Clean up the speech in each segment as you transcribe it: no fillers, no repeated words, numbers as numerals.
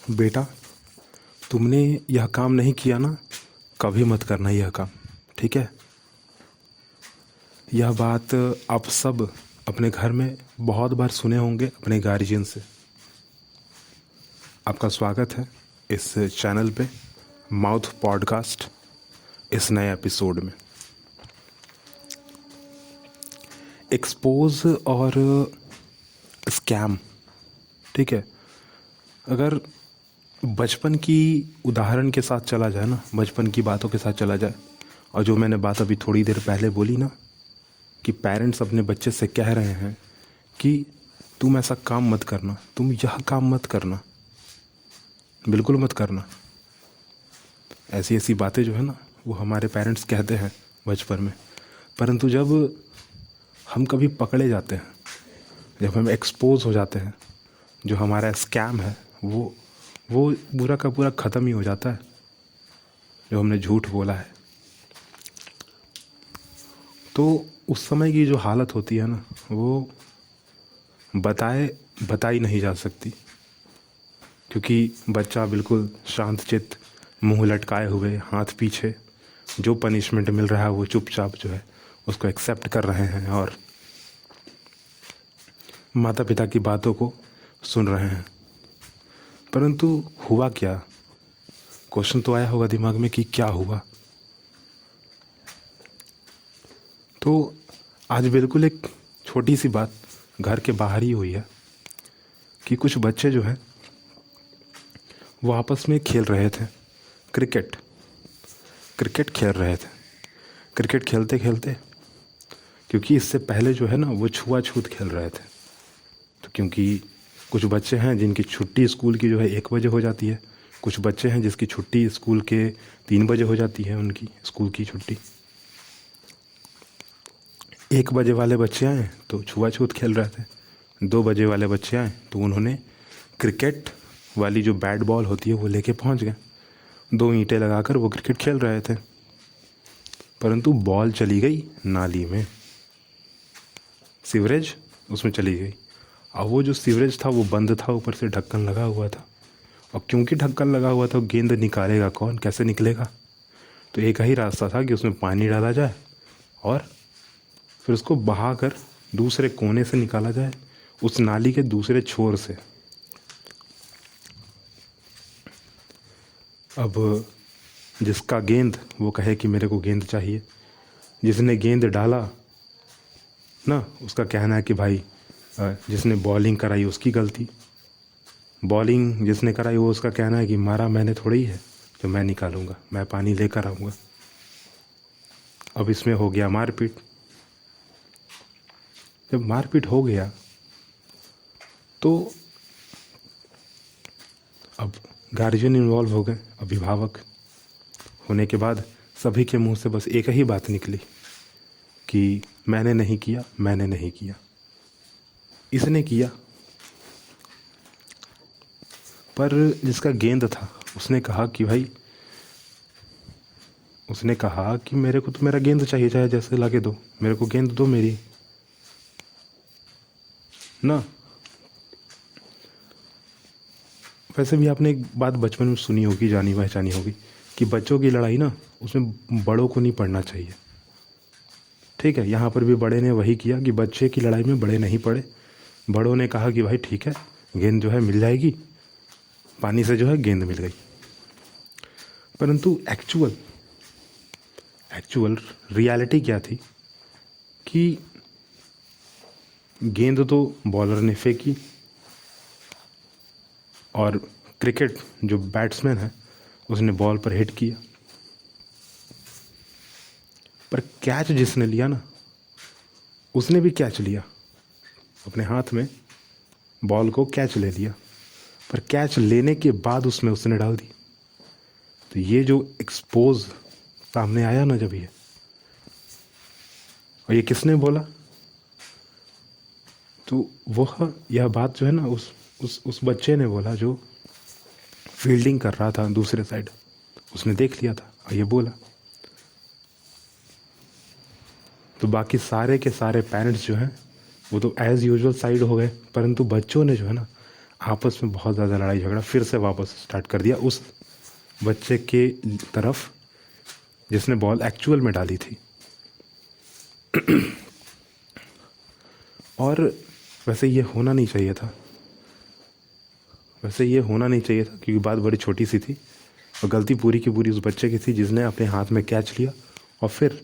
बेटा, तुमने यह काम नहीं किया ना, कभी मत करना यह काम। ठीक है? यह बात आप सब अपने घर में बहुत बार सुने होंगे अपने गार्जियन से। आपका स्वागत है इस चैनल पे, माउथ पॉडकास्ट, इस नए एपिसोड में। एक्सपोज और स्कैम। ठीक है? अगर बचपन की उदाहरण के साथ चला जाए ना, बचपन की बातों के साथ चला जाए, और जो मैंने बात अभी थोड़ी देर पहले बोली ना, कि पेरेंट्स अपने बच्चे से कह रहे हैं कि तुम ऐसा काम मत करना, तुम यह काम मत करना, बिल्कुल मत करना। ऐसी ऐसी बातें जो है ना, वो हमारे पेरेंट्स कहते हैं बचपन में। परंतु जब हम कभी पकड़े जाते हैं, जब हम एक्सपोज हो जाते हैं, जो हमारा स्कैम है वो पूरा का पूरा ख़त्म ही हो जाता है, जो हमने झूठ बोला है। तो उस समय की जो हालत होती है ना, वो बताई नहीं जा सकती, क्योंकि बच्चा बिल्कुल शांतचित्त, मुंह लटकाए हुए, हाथ पीछे, जो पनिशमेंट मिल रहा है वो चुपचाप जो है उसको एक्सेप्ट कर रहे हैं और माता पिता की बातों को सुन रहे हैं। परंतु हुआ क्या? क्वेश्चन तो आया होगा दिमाग में कि क्या हुआ। तो आज बिल्कुल एक छोटी सी बात घर के बाहर ही हुई है कि कुछ बच्चे जो हैं वो आपस में खेल रहे थे, क्रिकेट खेल रहे थे। क्रिकेट खेलते खेलते, क्योंकि इससे पहले जो है ना वो छुआछूत खेल रहे थे, तो क्योंकि कुछ बच्चे हैं जिनकी छुट्टी स्कूल की जो है 1 बजे हो जाती है, कुछ बच्चे हैं जिसकी छुट्टी स्कूल के 3 बजे हो जाती है, उनकी स्कूल की छुट्टी। 1 बजे वाले बच्चे आए तो छुआछूत खेल रहे थे, 2 बजे वाले बच्चे आए तो उन्होंने क्रिकेट वाली जो बैट बॉल होती है वो लेके पहुंच गए, 2 ईंटें लगाकर वो क्रिकेट खेल रहे थे। परंतु बॉल चली गई नाली में, सीवरेज उसमें चली गई। अब वो जो सीवरेज था वो बंद था, ऊपर से ढक्कन लगा हुआ था, और क्योंकि ढक्कन लगा हुआ था, गेंद निकालेगा कौन, कैसे निकलेगा? तो एक ही रास्ता था कि उसमें पानी डाला जाए और फिर उसको बहाकर दूसरे कोने से निकाला जाए, उस नाली के दूसरे छोर से। अब जिसका गेंद, वो कहे कि मेरे को गेंद चाहिए। जिसने गेंद डाला ना, उसका कहना है कि भाई जिसने बॉलिंग कराई उसकी गलती। बॉलिंग जिसने कराई वो उसका कहना है कि मारा मैंने थोड़ी है, जो मैं निकालूंगा, मैं पानी लेकर आऊँगा। अब इसमें हो गया मारपीट। जब मारपीट हो गया तो अब गार्जियन इन्वॉल्व हो गए, अभिभावक होने के बाद सभी के मुंह से बस एक ही बात निकली कि मैंने नहीं किया, मैंने नहीं किया, इसने किया। पर जिसका गेंद था उसने कहा कि भाई, उसने कहा कि मेरे को तो मेरा गेंद चाहिए, चाहे जैसे लाके दो, मेरे को गेंद दो मेरी ना। वैसे भी आपने एक बात बचपन में सुनी होगी, जानी पहचानी होगी, कि बच्चों की लड़ाई ना, उसमें बड़ों को नहीं पड़ना चाहिए। ठीक है? यहाँ पर भी बड़े ने वही किया कि बच्चे की लड़ाई में बड़े नहीं पड़े। बड़ों ने कहा कि भाई ठीक है, गेंद जो है मिल जाएगी, पानी से जो है गेंद मिल गई। परंतु एक्चुअल रियलिटी क्या थी कि गेंद तो बॉलर ने फेंकी और क्रिकेट जो बैट्समैन है उसने बॉल पर हिट किया। पर कैच जिसने लिया ना, उसने भी कैच लिया, अपने हाथ में बॉल को कैच ले लिया, पर कैच लेने के बाद उसमें उसने डाल दी। तो ये जो एक्सपोज सामने आया ना जब, ये, और ये किसने बोला? तो वह यह बात जो है ना, उस बच्चे ने बोला जो फील्डिंग कर रहा था दूसरे साइड, उसने देख लिया था और ये बोला। तो बाकी सारे के सारे पेरेंट्स जो हैं वो तो एज़ यूजुअल साइड हो गए, परंतु बच्चों ने जो है ना आपस में बहुत ज़्यादा लड़ाई झगड़ा फिर से वापस स्टार्ट कर दिया उस बच्चे के तरफ जिसने बॉल एक्चुअल में डाली थी। और वैसे ये होना नहीं चाहिए था, क्योंकि बात बड़ी छोटी सी थी और गलती पूरी की पूरी उस बच्चे की थी जिसने अपने हाथ में कैच लिया और फिर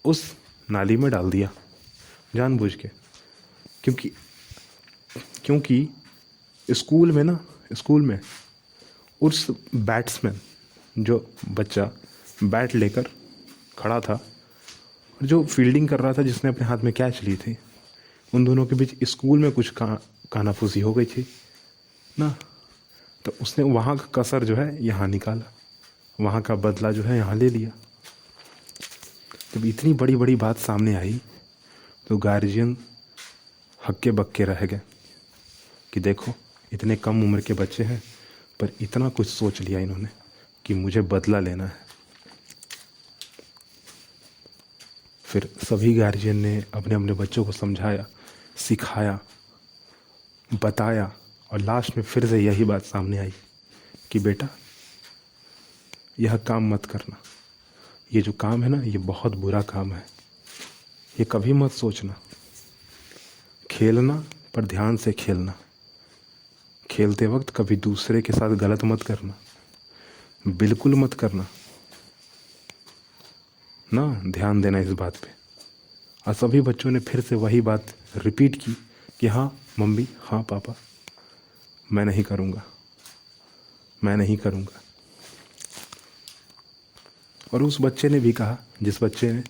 उस नाली में डाल दिया जानबूझ के। क्योंकि स्कूल में उस बैट्समैन, जो बच्चा बैट लेकर खड़ा था और जो फील्डिंग कर रहा था जिसने अपने हाथ में कैच ली थी, उन दोनों के बीच स्कूल में कुछ कानाफूसी हो गई थी ना। तो उसने वहाँ का कसर जो है यहाँ निकाला, वहाँ का बदला जो है यहाँ ले लिया। जब इतनी बड़ी बड़ी बात सामने आई तो गार्जियन हक्के बक्के रह गए कि देखो इतने कम उम्र के बच्चे हैं पर इतना कुछ सोच लिया इन्होंने कि मुझे बदला लेना है। फिर सभी गार्जियन ने अपने अपने बच्चों को समझाया, सिखाया, बताया और लास्ट में फिर से यही बात सामने आई कि बेटा यह काम मत करना, ये जो काम है ना ये बहुत बुरा काम है, ये कभी मत सोचना। खेलना पर ध्यान से खेलना, खेलते वक्त कभी दूसरे के साथ गलत मत करना, बिल्कुल मत करना ना, ध्यान देना इस बात पे। और सभी बच्चों ने फिर से वही बात रिपीट की कि हाँ मम्मी, हाँ पापा, मैं नहीं करूँगा, मैं नहीं करूँगा। और उस बच्चे ने भी कहा, जिस बच्चे ने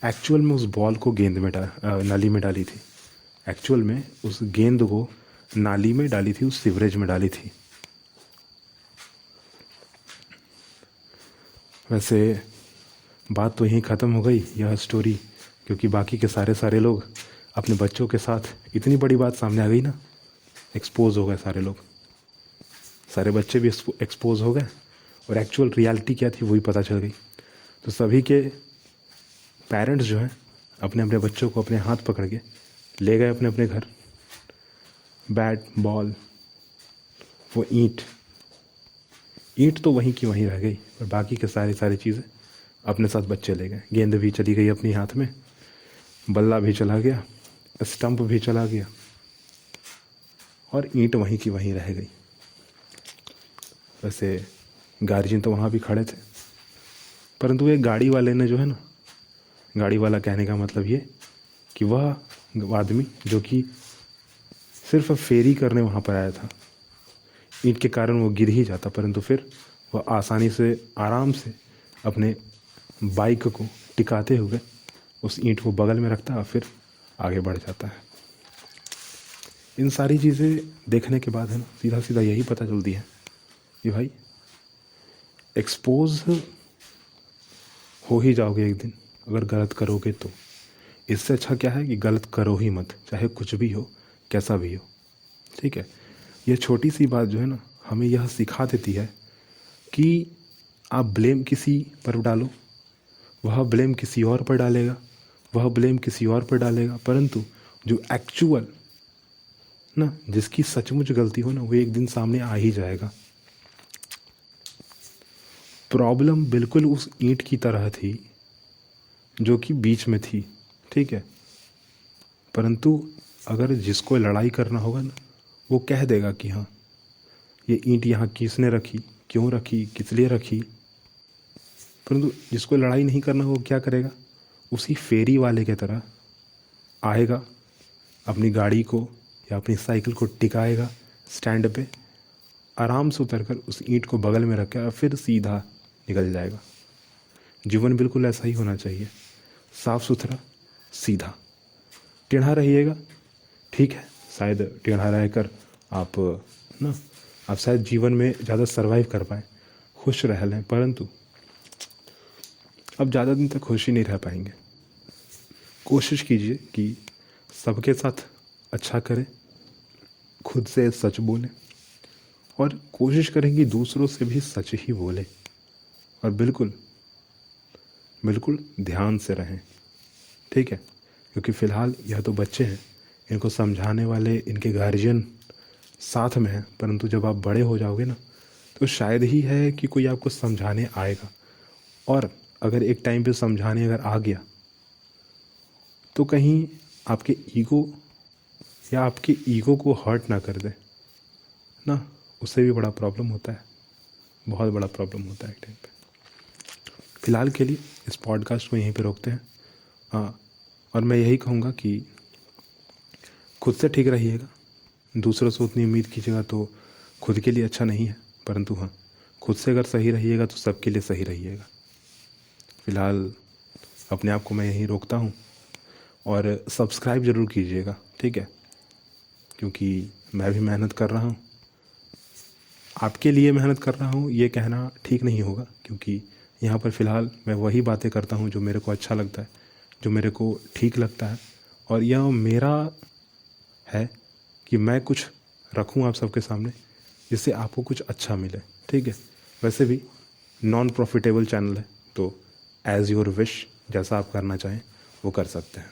एक्चुअल में उस बॉल को गेंद में नाली में डाली थी, एक्चुअल में उस गेंद को नाली में डाली थी, उस सीवरेज में डाली थी। वैसे बात तो यहीं ख़त्म हो गई यह स्टोरी, क्योंकि बाकी के सारे लोग अपने बच्चों के साथ, इतनी बड़ी बात सामने आ गई ना, एक्सपोज हो गए सारे लोग, सारे बच्चे भी एक्सपोज हो गए और एक्चुअल रियलिटी क्या थी वही पता चल गई। तो सभी के पेरेंट्स जो हैं अपने अपने बच्चों को अपने हाथ पकड़ के ले गए अपने अपने घर। बैट, बॉल, वो ईंट तो वहीं की वहीं रह गई और बाकी के सारी चीज़ें अपने साथ बच्चे ले गए। गेंद भी चली गई अपनी हाथ में, बल्ला भी चला गया, स्टंप भी चला गया और ईंट वहीं की वहीं रह गई। वैसे गार्जियन तो वहाँ भी खड़े थे, परंतु एक गाड़ी वाले ने जो है ना, गाड़ी वाला कहने का मतलब ये कि वह आदमी जो कि सिर्फ फेरी करने वहाँ पर आया था, ईंट के कारण वो गिर ही जाता, परंतु फिर वह आसानी से, आराम से अपने बाइक को टिकाते हुए उस ईंट को बगल में रखता और फिर आगे बढ़ जाता है। इन सारी चीज़ें देखने के बाद है ना, सीधा सीधा यही पता चलती है कि भाई एक्सपोज हो ही जाओगे एक दिन अगर गलत करोगे तो। इससे अच्छा क्या है कि गलत करो ही मत, चाहे कुछ भी हो, कैसा भी हो। ठीक है, यह छोटी सी बात जो है ना हमें यह सिखा देती है कि आप ब्लेम किसी पर डालो, वह ब्लेम किसी और पर डालेगा, वह ब्लेम किसी और पर डालेगा, परंतु जो एक्चुअल ना, जिसकी सचमुच गलती हो ना, वो एक दिन सामने आ ही जाएगा। प्रॉब्लम बिल्कुल उस ईंट की तरह थी जो कि बीच में थी, ठीक है, परंतु अगर जिसको लड़ाई करना होगा ना, वो कह देगा कि हाँ ये ईंट यहाँ किसने रखी, क्यों रखी, किस लिए रखी। परंतु जिसको लड़ाई नहीं करना हो वो क्या करेगा, उसी फेरी वाले की तरह आएगा, अपनी गाड़ी को या अपनी साइकिल को टिकाएगा स्टैंड पे, आराम से उतरकर उस ईंट को बगल में रखेगा और फिर सीधा निकल जाएगा। जीवन बिल्कुल ऐसा ही होना चाहिए, साफ सुथरा, सीधा। टेढ़ा रहिएगा, ठीक है, शायद टेढ़ा रहकर आप शायद जीवन में ज़्यादा सरवाइव कर पाएँ, खुश रह लें, परंतु अब ज़्यादा दिन तक खुश ही नहीं रह पाएंगे। कोशिश कीजिए कि सबके साथ अच्छा करें, खुद से सच बोलें और कोशिश करें कि दूसरों से भी सच ही बोलें और बिल्कुल बिल्कुल ध्यान से रहें, ठीक है, क्योंकि फ़िलहाल यह तो बच्चे हैं, इनको समझाने वाले इनके गार्जियन साथ में हैं, परंतु जब आप बड़े हो जाओगे ना तो शायद ही है कि कोई आपको समझाने आएगा। और अगर एक टाइम पे समझाने अगर आ गया तो कहीं आपके ईगो या आपके ईगो को हर्ट ना कर दे ना, उससे भी बड़ा प्रॉब्लम होता है, बहुत बड़ा प्रॉब्लम होता है एक टाइम पे। फ़िलहाल के लिए इस पॉडकास्ट को यहीं पे रोकते हैं। हाँ, और मैं यही कहूँगा कि खुद से ठीक रहिएगा, दूसरों से उतनी उम्मीद कीजिएगा तो खुद के लिए अच्छा नहीं है, परंतु हाँ, खुद से अगर सही रहिएगा तो सबके लिए सही रहिएगा। फ़िलहाल अपने आप को मैं यहीं रोकता हूँ, और सब्सक्राइब ज़रूर कीजिएगा, ठीक है, क्योंकि मैं भी मेहनत कर रहा हूँ, आपके लिए मेहनत कर रहा हूँ, ये कहना ठीक नहीं होगा, क्योंकि यहाँ पर फ़िलहाल मैं वही बातें करता हूँ जो मेरे को अच्छा लगता है, जो मेरे को ठीक लगता है, और यह मेरा है कि मैं कुछ रखूँ आप सबके सामने जिससे आपको कुछ अच्छा मिले, ठीक है। वैसे भी नॉन प्रॉफिटेबल चैनल है, तो एज़ योर विश, जैसा आप करना चाहें वो कर सकते हैं।